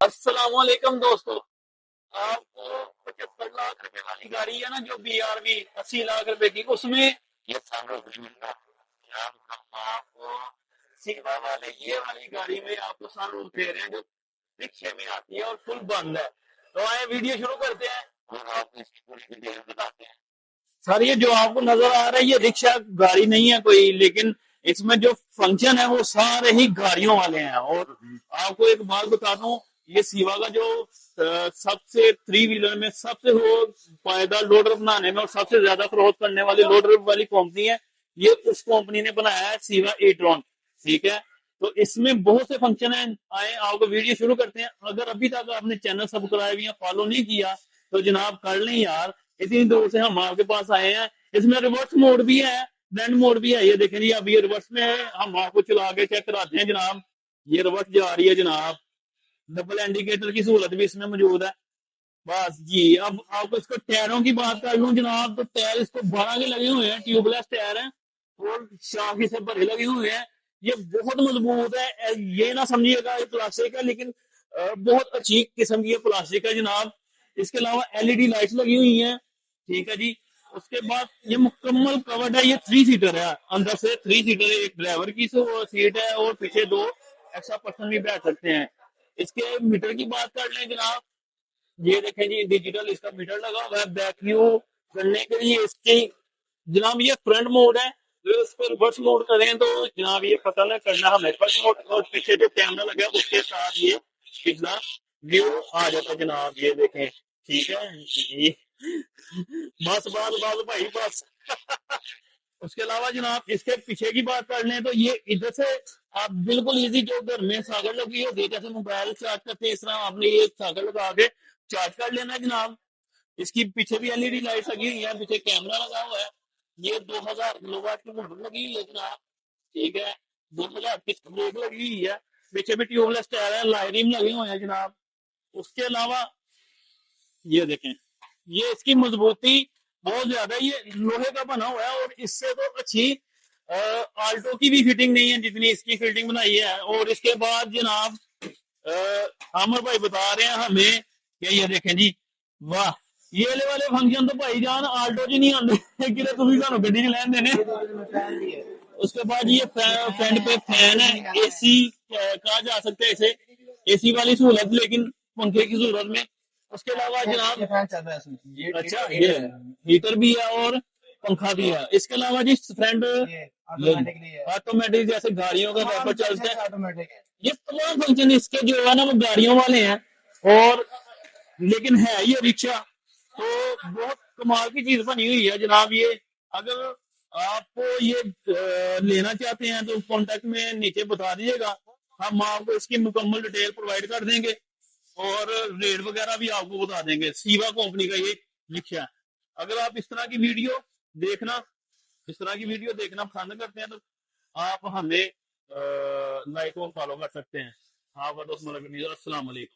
السلام علیکم دوستو، آپ کو 75 لاکھ روپے والی گاڑی ہے نا، جو BRV 80 لاکھ روپے کی، اس میں یہ سن روف بھی ملتا ہے۔ کیا ہم آپ کو سیوا والے یہ والی گاڑی میں آپ کو سن روف دے رہے ہیں، جو رکشے میں آتی ہے اور فل بند ہے۔ تو آئے ویڈیو شروع کرتے ہیں اور آپ کو اس کی پوری ڈیٹیل بتاتے ہیں۔ سر یہ جو آپ کو نظر آ رہا ہے یہ رکشا گاڑی نہیں ہے کوئی، لیکن اس میں جو فنکشن ہے وہ سارے ہی گاڑیوں والے ہیں۔ اور آپ کو ایک بات بتاتا ہوں، یہ سیوا کا جو سب سے 3 ویلر میں سب سے پائیدار لوڈر بنانے میں اور سب سے زیادہ فروخت کرنے والی لوڈر والی کمپنی ہے، یہ اس کمپنی نے بنایا ہے سیوا ایٹرون، ٹھیک ہے۔ تو اس میں بہت سے فنکشن ہیں، آئے آپ کو ویڈیو شروع کرتے ہیں۔ اگر ابھی تک آپ نے چینل سبسکرائب یا فالو نہیں کیا تو جناب کر لیں یار، اتنی دور سے ہم آپ کے پاس آئے ہیں۔ اس میں ریورس موڈ بھی ہے، بلینڈ موڈ بھی ہے، یہ دیکھیں جی اب یہ ریورس میں ہے، ہم آپ کو چلا کے چیک کراتے ہیں جناب۔ یہ ریورس جا رہی ہے جناب، ڈبل انڈیکیٹر کی سہولت بھی اس میں موجود ہے۔ بس جی اب آپ کو اس کو ٹائروں کی بات کر لوں جناب، تو ٹائر اس کو 12 کے لگے ہوئے ہیں، ٹیوب لیس ٹائر ہیں اور شاخی سے بھرے لگے ہوئے ہیں۔ یہ بہت مضبوط ہے، یہ نہ سمجھیے گا یہ پلاسٹک ہے، لیکن بہت اچھی قسم کی یہ پلاسٹک ہے جناب۔ اس کے علاوہ LED لائٹس لگی ہوئی ہیں، ٹھیک ہے جی۔ اس کے بعد یہ مکمل کورڈ ہے، یہ 3 سیٹر ہے، اندر سے 3 سیٹر ہے، ایک ڈرائیور کی سیٹ ہے اور پیچھے 2 ایکسٹرا پرسن بھی بیٹھ سکتے ہیں۔ اس کے میٹر کی بات کر لیں جناب، یہ دیکھیں جی ڈیجیٹل اس کا میٹر لگا ہوا ہے۔ بیک ویو کرنے کے لیے اس کی جناب یہ فرنٹ موڈ ہے، جو اس پر ریورس موڈ کریں تو جناب یہ پتہ نہ کرنا ہمیں فرسٹ موڈ، اور پیچھے جو کیمرہ لگا ہے اس کے ساتھ یہ پچھلا ویو آ جاتا ہے جناب، یہ دیکھیں، ٹھیک ہے جی۔ بس بس بس بھائی بس۔ اس کے علاوہ جناب اس کے پیچھے کی بات کر لیں تو یہ ادھر سے آپ بالکل ایزی، جو گھر میں ساگر لگی ہوتی ہے جیسے موبائل چارج کرتے ہیں، اس طرح آپ نے یہ ساگر لگا کے چارج کر لینا ہے جناب۔ اس کی پیچھے بھی LED لائٹ لگی ہوئی ہے، پیچھے کیمرہ لگا ہوا ہے۔ یہ 2000 کلو واٹ کی موٹر لگی ہوئی ہے جناب، ٹھیک ہے۔ 2000 کی بریک لگی ہوئی ہے، پیچھے بھی ٹیوب لیس ٹائر ہے، لائرنگ لگے ہوئے ہیں جناب۔ اس کے علاوہ یہ دیکھیں، یہ اس کی مضبوطی بہت زیادہ، یہ لوہے کا بنا ہوا ہے، اور اس سے تو اچھی آلٹو کی بھی فٹنگ نہیں ہے جتنی اس کی فٹنگ بنائی ہے۔ اور اس کے بعد جناب عامر بھائی بتا رہے ہیں ہمیں کہ یہ دیکھیں جی، واہ، یہ لے والے فنکشن تو بھائی جان آلٹو جی نہیں آتے کہ تم سانو گڈی لین دینے۔ اس کے بعد یہ فرنٹ پہ فین ہے، AC کہا جا سکتا ہے اسے، AC والی سہولت لیکن پنکھے کی صورت میں۔ اس کے علاوہ جناب اچھا یہ ہیٹر بھی ہے اور پنکھا بھی ہے۔ اس کے علاوہ جی فرنٹ آٹومیٹک جیسے گاڑیوں کا ویپر چلتا ہے، یہ تمام فنکشن اس کے جو ہے نا وہ گاڑیوں والے ہیں، اور لیکن ہے یہ رکشا، تو بہت کمال کی چیز بنی ہوئی ہے جناب یہ۔ اگر آپ کو یہ لینا چاہتے ہیں تو کانٹیکٹ میں نیچے بتا دیجیے گا، ہم آپ کو اس کی مکمل ڈیٹیل پرووائڈ کر دیں گے اور ریٹ وغیرہ بھی آپ کو بتا دیں گے۔ سیوا کمپنی کا یہ رکشا ہے۔ اگر آپ اس طرح کی ویڈیو دیکھنا پسند کرتے ہیں تو آپ ہمیں لائک اور فالو کر سکتے ہیں۔ آپ السلام علیکم۔